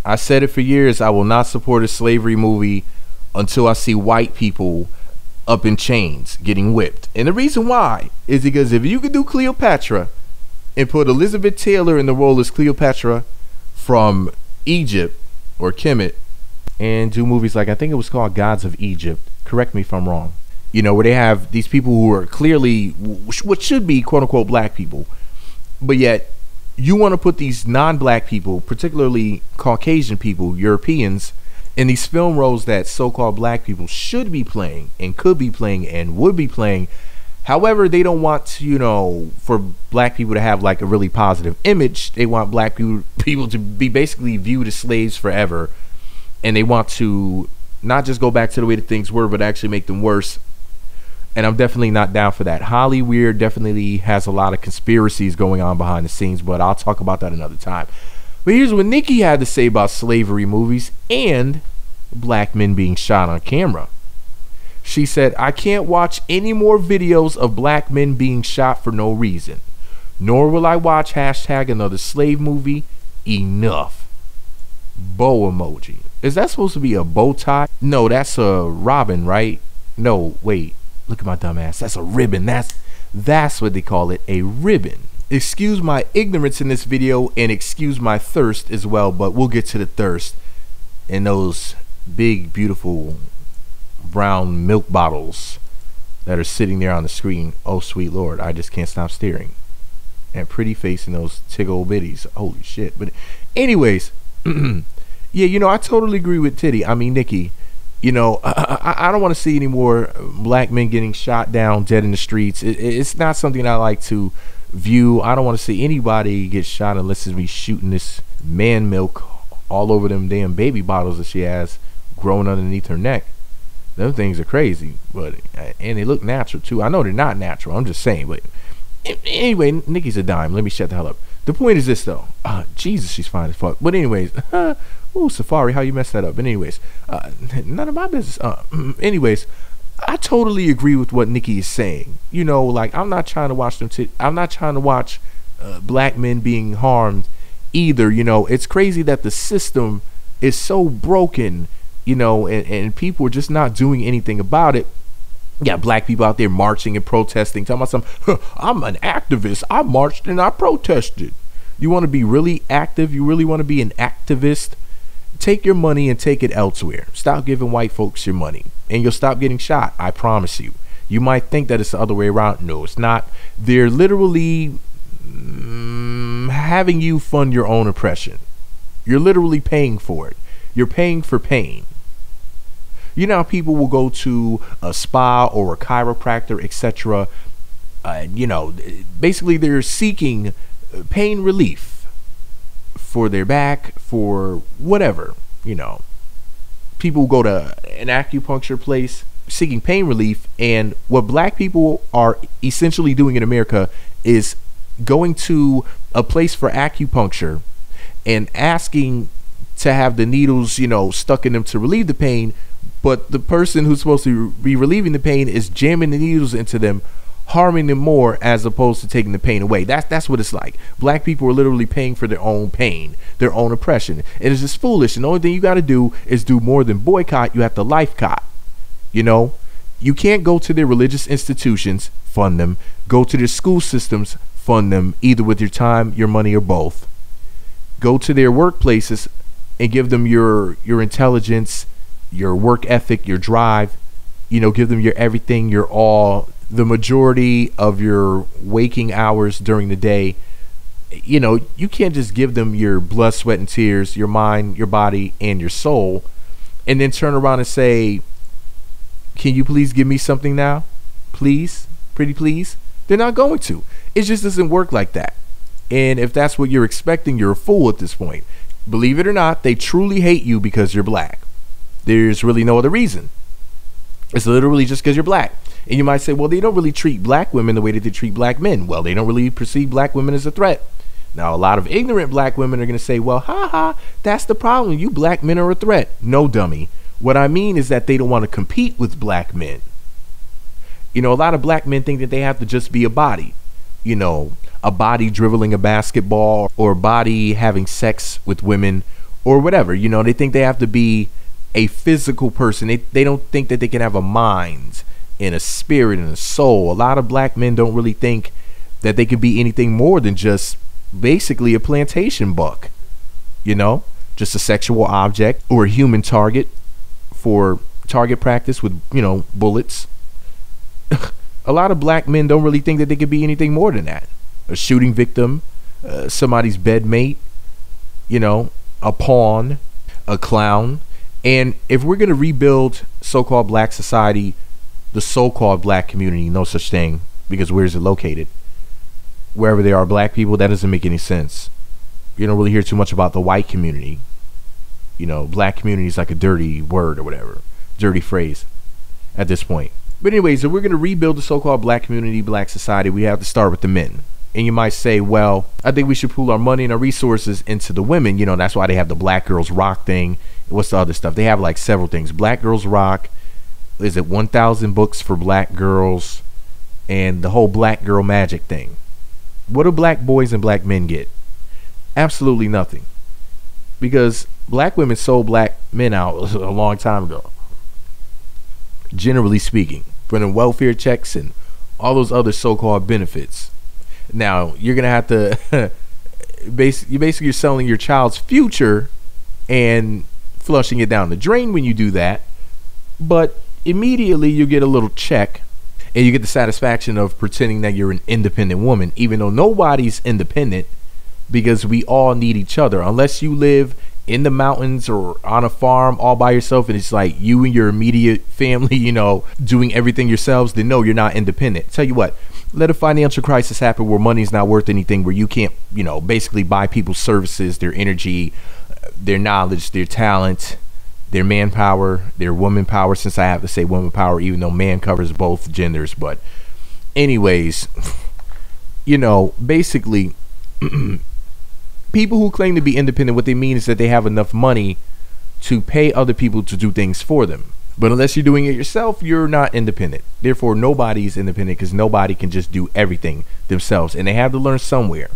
I said it for years. I will not support a slavery movie until I see white people up in chains getting whipped. And the reason why is because if you could do Cleopatra and put Elizabeth Taylor in the role as Cleopatra from Egypt or Kemet, and do movies like, I think it was called Gods of Egypt, correct me if I'm wrong, you know, where they have these people who are clearly what should be quote unquote black people, but yet you want to put these non-black people, particularly Caucasian people, Europeans, in these film roles that so-called black people should be playing and could be playing and would be playing. However, they don't want to, you know, for black people to have like a really positive image. They want black people to be basically viewed as slaves forever. And they want to not just go back to the way that things were, but actually make them worse. And I'm definitely not down for that. Hollywood definitely has a lot of conspiracies going on behind the scenes, but I'll talk about that another time. But here's what Nicki had to say about slavery movies and black men being shot on camera. She said, I can't watch any more videos of black men being shot for no reason. Nor will I watch hashtag another slave movie. Enough. Bow emoji. Is that supposed to be a bow tie? No, that's a robin, right? No, wait. Look at my dumb ass. That's a ribbon. That's what they call it, a ribbon. Excuse my ignorance in this video and excuse my thirst as well, but we'll get to the thirst and those big, beautiful brown milk bottles that are sitting there on the screen. Oh, sweet Lord, I just can't stop staring. And pretty face in those tiggle bitties. Holy shit. But anyways, yeah, you know, I totally agree with Nicki. You know, I don't want to see any more black men getting shot down dead in the streets. It's not something I like to view. I don't want to see anybody get shot unless it's me shooting this man milk all over them damn baby bottles that she has growing underneath her neck. Them things are crazy, and they look natural too. I know they're not natural. I'm just saying, but anyway, Nicki's a dime. Let me shut the hell up. The point is this though. Jesus, she's fine as fuck. But anyways, ooh, Safari, how you messed that up? But anyways, none of my business. Anyways, I totally agree with what Nicki is saying. You know, like I'm not trying to watch I'm not trying to watch black men being harmed either. You know, it's crazy that the system is so broken. You know, and people are just not doing anything about it. You got black people out there marching and protesting, talking about I'm an activist. I marched and I protested. You want to be really active? You really want to be an activist? Take your money and take it elsewhere. Stop giving white folks your money and you'll stop getting shot. I promise you. You might think that it's the other way around. No, it's not. They're literally having you fund your own oppression. You're literally paying for it. You're paying for pain. You know how people will go to a spa or a chiropractor, etc. You know, basically they're seeking pain relief for their back, for whatever. You know, people go to an acupuncture place seeking pain relief, and what black people are essentially doing in America is going to a place for acupuncture and asking to have the needles, you know, stuck in them to relieve the pain, but the person who's supposed to be relieving the pain is jamming the needles into them, harming them more as opposed to taking the pain away. That's what it's like. Black people are literally paying for their own pain, their own oppression. It is just foolish. And the only thing you got to do is do more than boycott. You have to lifecott. You know, you can't go to their religious institutions, fund them, go to their school systems, fund them, either with your time, your money, or both. Go to their workplaces and give them your intelligence, your work ethic, your drive. You know, give them your everything, your all, the majority of your waking hours during the day. You know, you can't just give them your blood, sweat, and tears, your mind, your body, and your soul, and then turn around and say, can you please give me something now? Please? Pretty please? They're not going to. It just doesn't work like that. And if that's what you're expecting, you're a fool at this point. Believe it or not, they truly hate you because you're black. There's really no other reason. It's literally just because you're black. And you might say, well, they don't really treat black women the way that they treat black men. Well, they don't really perceive black women as a threat. Now, a lot of ignorant black women are going to say, well, that's the problem. You black men are a threat. No, dummy. What I mean is that they don't want to compete with black men. You know, a lot of black men think that they have to just be a body. You know, a body dribbling a basketball, or a body having sex with women, or whatever. You know, they think they have to be a physical person. They don't think that they can have a mind and a spirit and a soul. A lot of black men don't really think that they could be anything more than just basically a plantation buck, you know, just a sexual object or a human target for target practice with, you know, bullets. A lot of black men don't really think that they could be anything more than that. A shooting victim, somebody's bedmate, you know, a pawn, a clown. And if we're going to rebuild so-called black society, the so-called black community, no such thing, because where is it located? Wherever there are black people, that doesn't make any sense. You don't really hear too much about the white community. You know, black community is like a dirty word or whatever, dirty phrase at this point. But anyways, if we're going to rebuild the so-called black community, black society, we have to start with the men. And you might say, well, I think we should pool our money and our resources into the women. You know, that's why they have the Black Girls Rock thing. What's the other stuff? They have like several things. Black Girls Rock. Is it 1,000 books for black girls? And the whole black girl magic thing. What do black boys and black men get? Absolutely nothing. Because black women sold black men out a long time ago. Generally speaking. For the welfare checks and all those other so-called benefits. Now, you're going to have to you're selling your child's future and flushing it down the drain when you do that. But immediately you get a little check and you get the satisfaction of pretending that you're an independent woman, even though nobody's independent, because we all need each other. Unless you live in the mountains or on a farm all by yourself and it's like you and your immediate family, you know, doing everything yourselves, then no, you're not independent. Tell you what, let a financial crisis happen where money's not worth anything, where you can't, you know, basically buy people's services, their energy, their knowledge, their talent, their manpower, their woman power, since I have to say woman power, even though man covers both genders. But anyways, you know, basically people who claim to be independent, what they mean is that they have enough money to pay other people to do things for them. But unless you're doing it yourself, you're not independent. Therefore, nobody's independent because nobody can just do everything themselves. And they have to learn somewhere.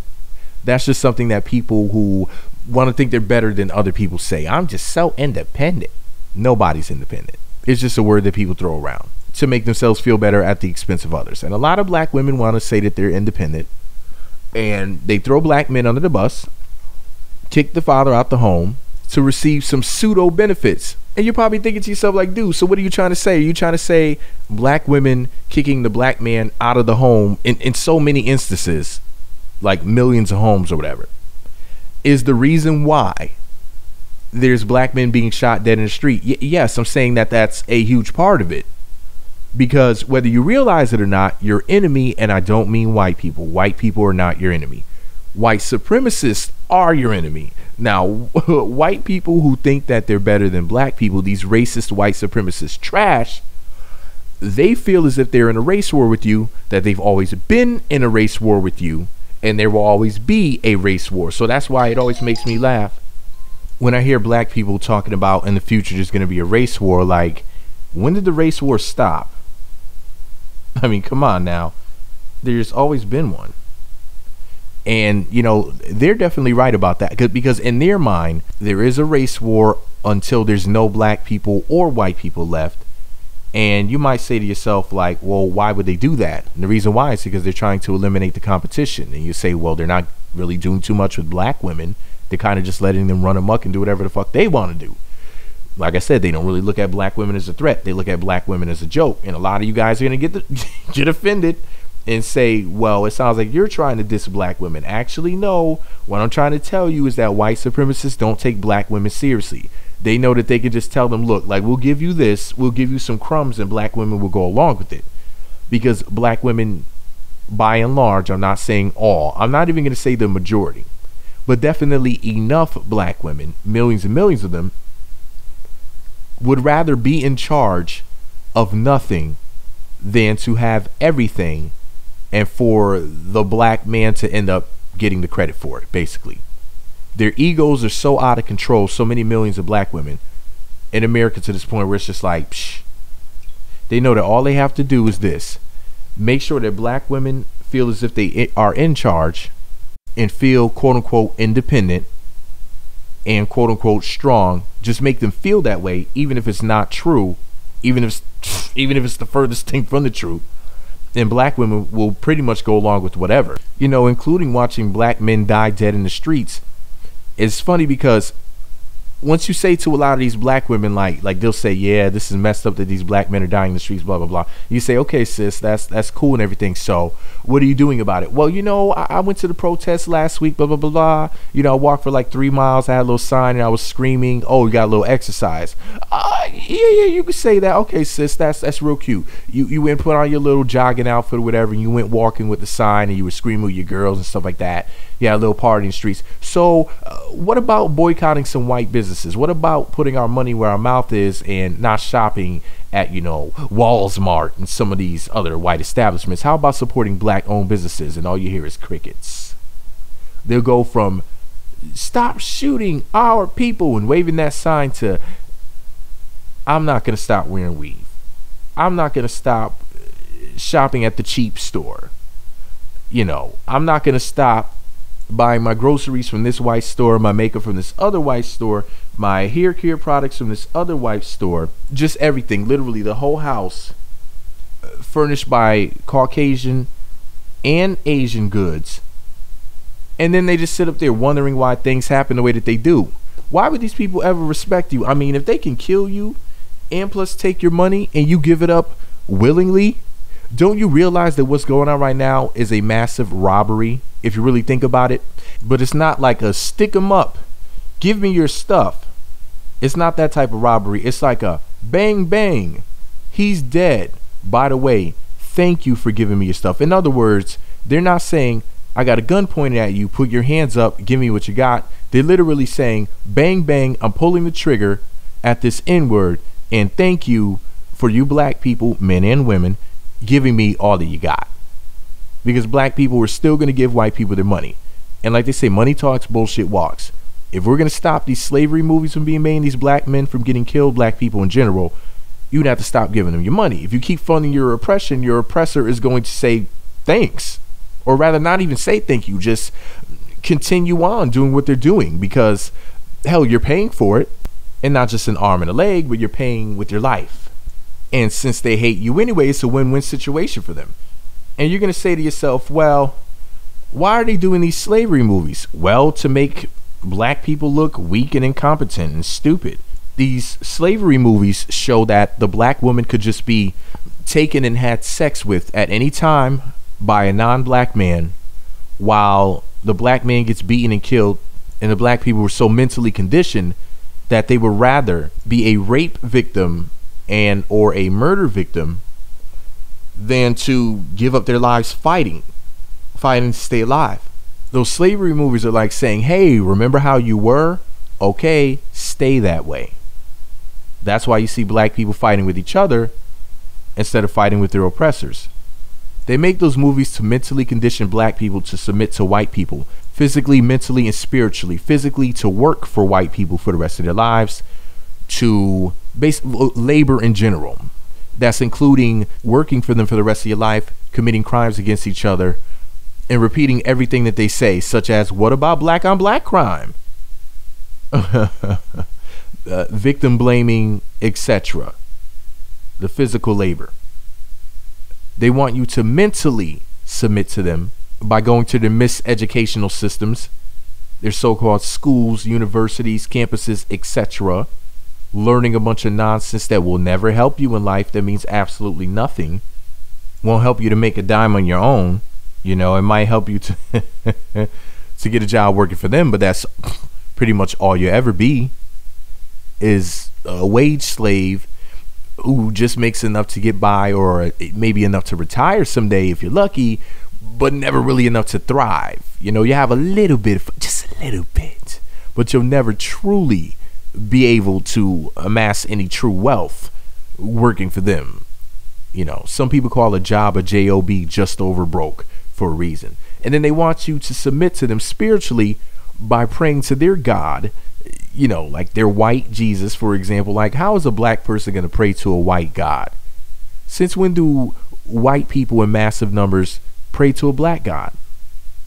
That's just something that people who want to think they're better than other people say. I'm just so independent. Nobody's independent. It's just a word that people throw around to make themselves feel better at the expense of others. And a lot of black women want to say that they're independent. And they throw black men under the bus, kick the father out the home to receive some pseudo benefits. And you're probably thinking to yourself like, dude, so what are you trying to say? Are you trying to say black women kicking the black man out of the home in so many instances, like millions of homes or whatever, is the reason why there's black men being shot dead in the street? Yes, I'm saying that that's a huge part of it. Because whether you realize it or not, your enemy, and I don't mean white people. White people are not your enemy. White supremacists are your enemy. Now, white people who think that they're better than black people, these racist white supremacist trash, they feel as if they're in a race war with you, that they've always been in a race war with you, and there will always be a race war. So that's why it always makes me laugh when I hear black people talking about in the future there's going to be a race war. Like, when did the race war stop? I mean, come on now. There's always been one. And, you know, they're definitely right about that. Because in their mind, there is a race war until there's no black people or white people left. And you might say to yourself, like, well, why would they do that? And the reason why is because they're trying to eliminate the competition. And you say, well, they're not really doing too much with black women. They're kind of just letting them run amok and do whatever the fuck they want to do. Like I said, they don't really look at black women as a threat. They look at black women as a joke. And a lot of you guys are going to get offended and say, well, it sounds like you're trying to diss black women. Actually, no. What I'm trying to tell you is that white supremacists don't take black women seriously. They know that they can just tell them, look, like, we'll give you this, we'll give you some crumbs, and black women will go along with it. Because black women, by and large, I'm not saying all, I'm not even going to say the majority, but definitely enough black women, millions and millions of them, would rather be in charge of nothing than to have everything and for the black man to end up getting the credit for it, basically. Their egos are so out of control, so many millions of black women in America, to this point where it's just like, psh. They know that all they have to do is this. Make sure that black women feel as if they are in charge and feel, quote unquote, independent. and quote unquote strong, just make them feel that way, even if it's not true, even if it's the furthest thing from the truth. And black women will pretty much go along with whatever, including watching black men die dead in the streets. It's funny because once you say to a lot of these black women, like they'll say, yeah, this is messed up that these black men are dying in the streets, blah blah blah. You say, okay, sis, that's cool and everything. So what are you doing about it? Well, I went to the protest last week, blah blah blah blah. I walked for like 3 miles. I had a little sign and I was screaming. Oh, you got a little exercise. Yeah, you could say that. Okay, sis, that's real cute. You went and put on your little jogging outfit or whatever, and you went walking with the sign and you were screaming with your girls and stuff like that. You had a little party in the streets. So what about boycotting some white businesses? What about putting our money where our mouth is and not shopping at, Walmart and some of these other white establishments? How about supporting black owned businesses? And all you hear is crickets. They'll go from stop shooting our people and waving that sign to I'm not going to stop wearing weave. I'm not going to stop shopping at the cheap store. I'm not going to stop buying my groceries from this white store, my makeup from this other white store, my hair care products from this other white store, just everything, literally the whole house furnished by Caucasian and Asian goods. And then they just sit up there wondering why things happen the way that they do. Why would these people ever respect you? I mean, if they can kill you and plus take your money and you give it up willingly, don't you realize that what's going on right now is a massive robbery, if you really think about it? But it's not like a stick 'em up, give me your stuff. It's not that type of robbery. It's like a bang bang, he's dead, by the way, thank you for giving me your stuff. In other words, they're not saying I got a gun pointed at you, put your hands up, give me what you got. They're literally saying bang bang, I'm pulling the trigger at this N-word, and thank you for you black people, men and women, giving me all that you got. Because black people are still going to give white people their money. And like they say, money talks, bullshit walks. If we're going to stop these slavery movies from being made and these black men from getting killed, black people in general, you'd have to stop giving them your money. If you keep funding your oppression, your oppressor is going to say thanks. Or rather not even say thank you, just continue on doing what they're doing. Because, hell, you're paying for it. And not just an arm and a leg, but you're paying with your life. And since they hate you anyway, it's a win-win situation for them. And you're going to say to yourself, well, why are they doing these slavery movies? Well, to make black people look weak and incompetent and stupid. These slavery movies show that the black woman could just be taken and had sex with at any time by a non-black man, while the black man gets beaten and killed, and the black people were so mentally conditioned that they would rather be a rape victim and or a murder victim than to give up their lives fighting to stay alive. Those slavery movies are like saying, hey, remember how you were? Okay, stay that way. That's why you see black people fighting with each other instead of fighting with their oppressors. They make those movies to mentally condition black people to submit to white people, physically, mentally, and spiritually. Physically, to work for white people for the rest of their lives, to labor in general. That's including working for them for the rest of your life, committing crimes against each other, and repeating everything that they say, such as, what about black on black crime? Victim blaming, etc. The physical labor. They want you to mentally submit to them by going to their miseducational systems, their so-called schools, universities, campuses, etc., learning a bunch of nonsense that will never help you in life, that means absolutely nothing, won't help you to make a dime on your own. It might help you to to get a job working for them, but that's pretty much all you ever be, is a wage slave who just makes enough to get by, or maybe enough to retire someday if you're lucky, but never really enough to thrive. You have a little bit, just a little bit, but you'll never truly be able to amass any true wealth working for them. Some people call a job a job, just over broke, for a reason. And then they want you to submit to them spiritually by praying to their God, like their white Jesus, for example. Like, how is a black person going to pray to a white God? Since when do white people in massive numbers pray to a black God?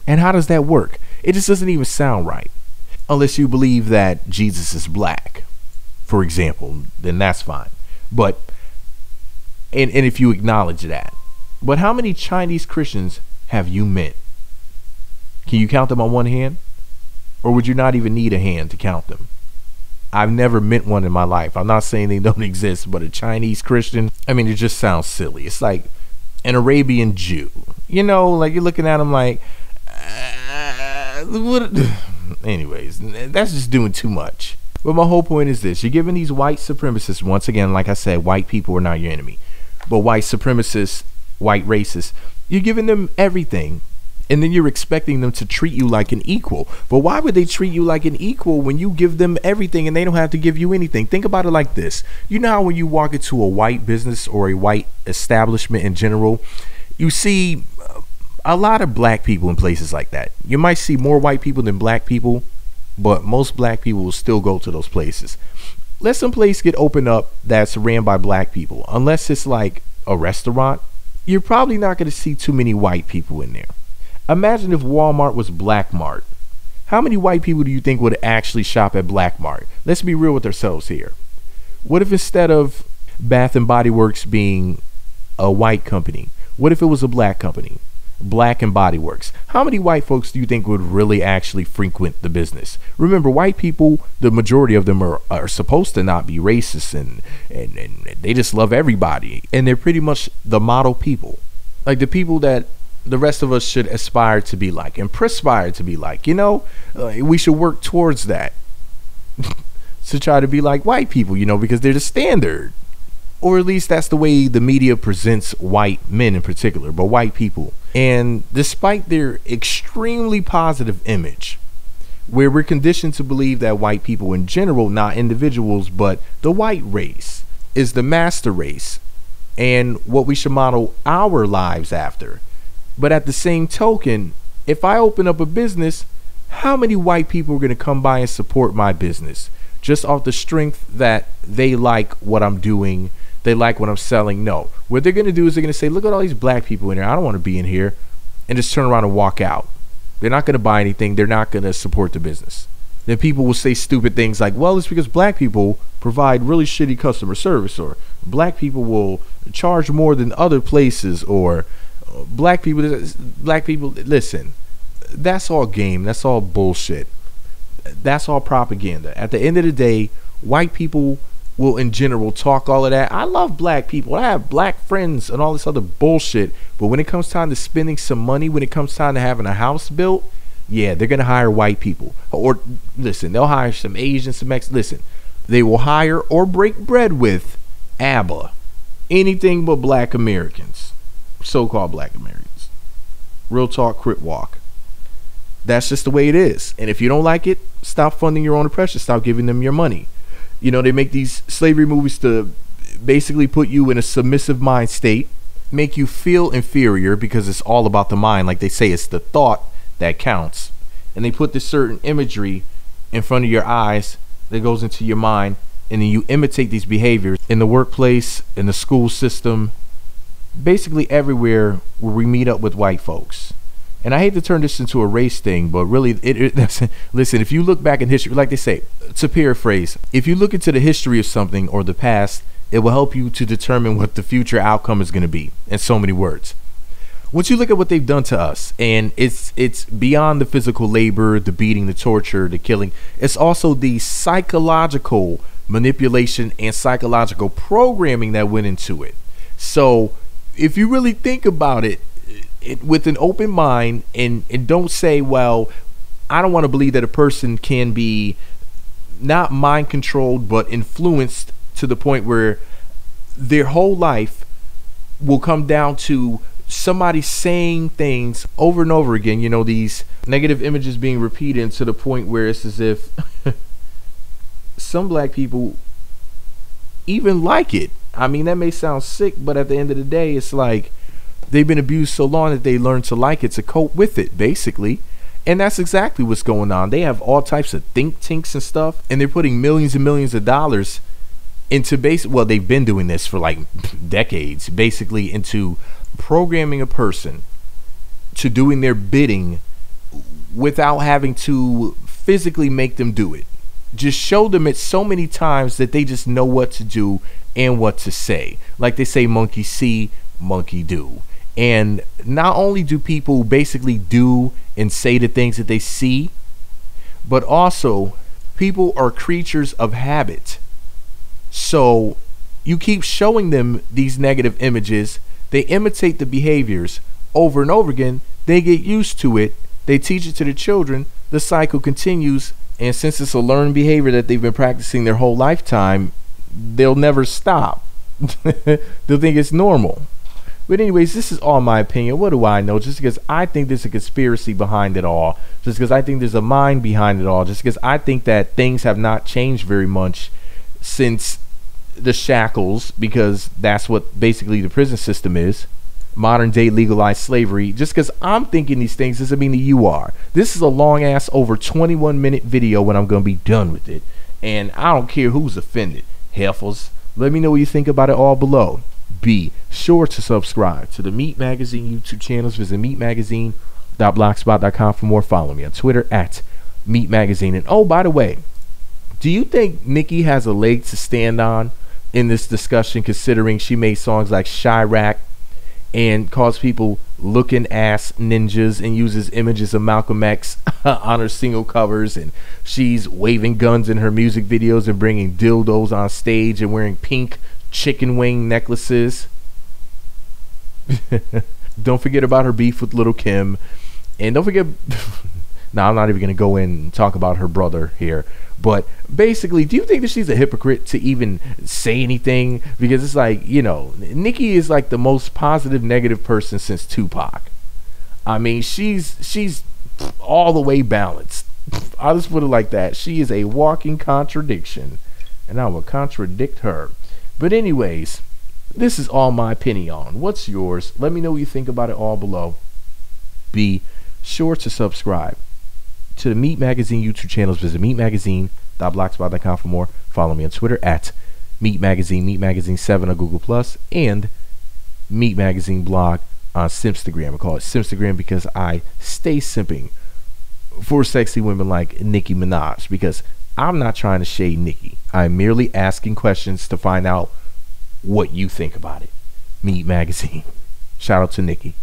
And how does that work? It just doesn't even sound right. unless you believe that Jesus is black, for example, then that's fine. But and if you acknowledge that. But how many Chinese Christians have you met? Can you count them on one hand? Or would you not even need a hand to count them? I've never met one in my life. I'm not saying they don't exist, but a Chinese Christian, I mean, it just sounds silly. It's like an Arabian Jew. You know, like you're looking at them like, what? Anyways, that's just doing too much. But my whole point is this. You're giving these white supremacists, once again, like I said, white people are not your enemy. But white supremacists, white racists, you're giving them everything. And then you're expecting them to treat you like an equal. But why would they treat you like an equal when you give them everything and they don't have to give you anything? Think about it like this. You know how when you walk into a white business or a white establishment in general, you see a lot of black people in places like that. You might see more white people than black people, but most black people will still go to those places. Let some place get opened up that's ran by black people. Unless it's like a restaurant, you're probably not going to see too many white people in there. Imagine if Walmart was Black Mart. How many white people do you think would actually shop at Black Mart? Let's be real with ourselves here. What if instead of Bath and Body Works being a white company, what if it was a black company? Black and Body Works. How many white folks do you think would really actually frequent the business? Remember, white people, the majority of them are supposed to not be racist and they just love everybody. And they're pretty much the model people. Like the people that the rest of us should aspire to be like and perspire to be like, you know, we should work towards that to try to be like white people, you know, because they're the standard, or at least that's the way the media presents white men in particular, but white people. And despite their extremely positive image, where we're conditioned to believe that white people in general, not individuals, but the white race is the master race and what we should model our lives after. But at the same token, if I open up a business, how many white people are going to come by and support my business just off the strength that they like what I'm doing, they like what I'm selling? No. What they're going to do is they're going to say, look at all these black people in here. I don't want to be in here, and just turn around and walk out. They're not going to buy anything. They're not going to support the business. Then people will say stupid things like, well, it's because black people provide really shitty customer service, or black people will charge more than other places, or black people, listen, that's all game. That's all bullshit. That's all propaganda. At the end of the day, white people will in general talk all of that. I love black people. I have black friends and all this other bullshit. But when it comes time to spending some money, when it comes time to having a house built, yeah, they're going to hire white people. Or listen, they'll hire some Asians, some Mexicans. Listen, they will hire or break bread with ABBA. Anything but black Americans. So-called black Americans. Real talk, crit walk. That's just the way it is. And if you don't like it, stop funding your own oppression. Stop giving them your money. You know, they make these slavery movies to basically put you in a submissive mind state, make you feel inferior because it's all about the mind. Like they say, it's the thought that counts. And they put this certain imagery in front of your eyes that goes into your mind, and then you imitate these behaviors in the workplace, in the school system, basically everywhere where we meet up with white folks. And I hate to turn this into a race thing, but really, listen, if you look back in history, like they say, to paraphrase, if you look into the history of something or the past, it will help you to determine what the future outcome is going to be, in so many words. Once you look at what they've done to us, and it's beyond the physical labor, the beating, the torture, the killing, it's also the psychological manipulation and psychological programming that went into it. So if you really think about it, with an open mind, and don't say, well, I don't want to believe that a person can be not mind controlled but influenced to the point where their whole life will come down to somebody saying things over and over again, you know, these negative images being repeated to the point where it's as if some black people even like it. I mean, that may sound sick, but at the end of the day, it's like they've been abused so long that they learn to like it, to cope with it, basically. And that's exactly what's going on. They have all types of think tanks and stuff, and they're putting millions and millions of dollars into well, they've been doing this for like decades, basically into programming a person to doing their bidding without having to physically make them do it. Just show them it so many times that they just know what to do and what to say. Like they say, monkey see, monkey do. And not only do people basically do and say the things that they see, but also people are creatures of habit. So you keep showing them these negative images, they imitate the behaviors over and over again, they get used to it, they teach it to the children, the cycle continues, and since it's a learned behavior that they've been practicing their whole lifetime, they'll never stop. They'll think it's normal. But anyways, this is all my opinion. What do I know? Just because I think there's a conspiracy behind it all, just because I think there's a mind behind it all, just because I think that things have not changed very much since the shackles, because that's what basically the prison system is. Modern day legalized slavery. Just because I'm thinking these things doesn't mean that you are. This is a long ass over 21-minute video when I'm going to be done with it. And I don't care who's offended. Heifers, let me know what you think about it all below. Be sure to subscribe to the Meat Magazine YouTube channels. Visit meatmagazine.blogspot.com for more. Follow me on Twitter at Meat Magazine. And oh, by the way, do you think Nicki has a leg to stand on in this discussion, considering she made songs like Chiraq and calls people looking ass ninjas and uses images of Malcolm X on her single covers, and she's waving guns in her music videos and bringing dildos on stage and wearing pink chicken wing necklaces? Don't forget about her beef with Lil Kim, and don't forget now I'm not even gonna go in and talk about her brother here, but basically, do you think that she's a hypocrite to even say anything? Because it's like, you know, Nicki is like the most positive negative person since Tupac. I mean, she's all the way balanced. I'll just put it like that. She is a walking contradiction, and I will contradict her. But anyways, this is all my opinion on. What's yours? Let me know what you think about it all below. Be sure to subscribe to the Meat Magazine YouTube channels. Visit meatmagazine.blogspot.com for more. Follow me on Twitter at Meat Magazine, Meat Magazine 7 on Google Plus, and Meat Magazine blog on Simstagram. I call it Simstagram because I stay simping for sexy women like Nicki Minaj, because I'm not trying to shade Nicki. I'm merely asking questions to find out what you think about it. Meat Magazine. Shout out to Nicki.